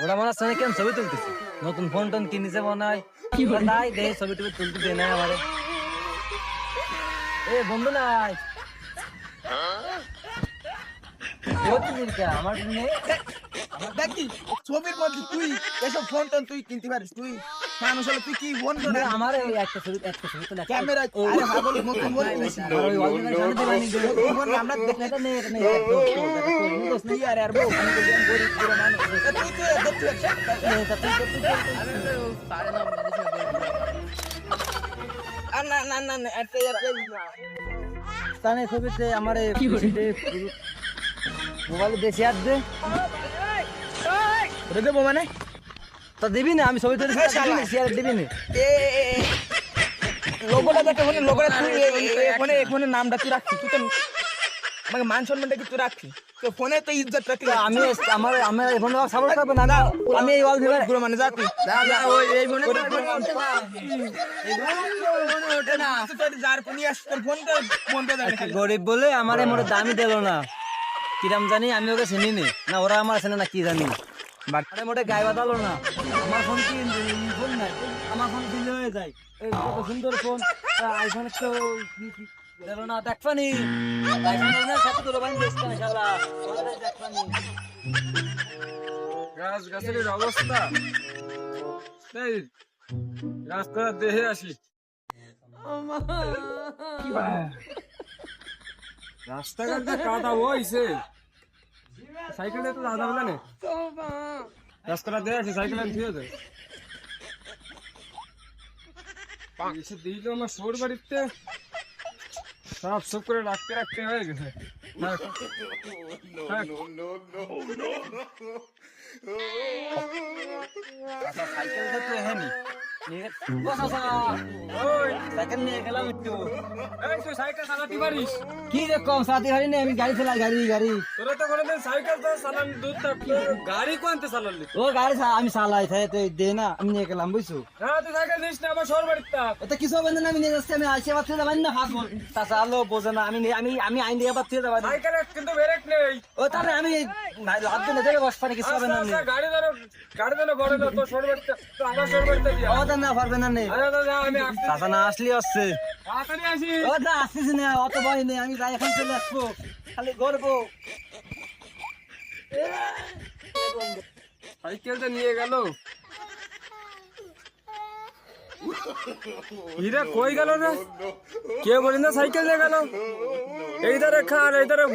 ওরা মনে হচ্ছে কেন ছবি তুলতেছে, নতুন ফোন টোন কিনেছে মনে হয়, তাই দেখে ছবি টবি তুলতে দেয় না আমারে। এ বন্ধু নাই আমার নেই। দেখি ছবির মধ্যে তুই এসব ফোন টোন তুই কিনতে পারিস? তুই মানুষ হলে তুই কি বন্ধ না? আমার ওই একটা ছবি তো ক্যামেরা আরে পাগল নতুন ফোন কিনিস না? ওই অরিজিনাল সামনে দিবানি নতুন ফোন আমরা দেখি এটা নেই, এটা নেই, একদম তুই আর বউ আমি বলি আমি গরিব পুরো মানুষ। এ তুই তো দেখতে আর না না না না এটা তানে ছবিতে আমার মোবাইলে দেশে আর দে রে দেবো মানে তা দিবি না, আমি ছবি তুলে শেয়ার দিবি না। এ লোগোটা দেখে ফোনে লোগোটা তুই ফোনে ফোনে নামটা তুই রাখছিস, তুই তো আমাকে মান সম্মানটা কি তুই রাখছিস? তো ফোনে তো ইজ্জত রাখলি। আমি আমার আমার ফোন সাপোর্ট করবে না, না আমি এই ওয়াল ভিভার পুরো মানে যা তুই যা ওই এই ফোনে ওঠে না তুই যার ফোন নিয়ে আসছিস তোর ফোনটা ফোনটা জানি খালি গরিব বলে আমারে মোর দামই দিল না, কিরাম জানি আমি ওকে চিনি নি না, ওরা আমার চেনে না কি জানি, আরে মোটে গায়ে বাঁধালো না। আমার ফোন কি ফোন নাই, আমার ফোন দিলে হয়ে যায়। এই কত সুন্দর ফোন, আইফোন তো দিল না, দেখবানি আইফোন না সাথে তোর বানি দেখছ না শালা, ওরা দেখবানি গাছ গাছের অবস্থা এই রাস্তা দেখে আসি। রাস্তাঘাটটা কাদা হইছে, সাইকেলটা তো দাদা বলে রাস্তাটা দেখে আসি, সাইকেল ঠিক আছে এসে দিল আমার সোর বাড়িতে সাফ সুপ করে রাখতে রাখতে হয়ে গেছে। সাইকেলটা তো এখানে সাইকেল নিয়ে গেলাম একটু। এই তুই সাইকেল চালাতে পারিস? কি রে কম সাথে গাড়ি নেই, আমি গাড়ি চালাই, গাড়ি তোরা তো কোনোদিন সাইকেল তো চালান দূর থাকতো, গাড়ি কোনতে চালালি? ও গাড়ি আমি চালাই তাই তো দে না, আমি নিয়ে গেলাম বুঝছো। হ্যাঁ তুই সাইকেল নিস না, আমার শহর বাড়িতে থাক। ওটা কিছু হবে না, আমি নিয়ে যাচ্ছি, আমি আসে বাচ্চা যাবেন না হাত তাছাড়া আলো বোঝে না, আমি আমি আমি আইন দিয়ে বাচ্চা যাবেন। সাইকেলে কিন্তু ব্রেক নেই। ও তাহলে আমি লাভ দিলে দেবে বস পানি কিছু হবে না। আচ্ছা, গাড়ি ধরো বড় ধর, তোর শহর বাড়িতে তো আমার শহর বাড়িতে দিয়া। ও না পারবে না নে, আচ্ছা যা, আমি আসছি, চাচা না আসলে আসছে। তাড়াতাড়ি আসি। ও না আসতেছি না, অত ভয় নেই, আমি যাই এখন চলে আসবো, খালি গর্বো। সাইকেলটা নিয়ে গেল, হীরা কই গেল রে? কে বলি না সাইকেল নিয়ে গেল, এই ধারে খান এই ধারে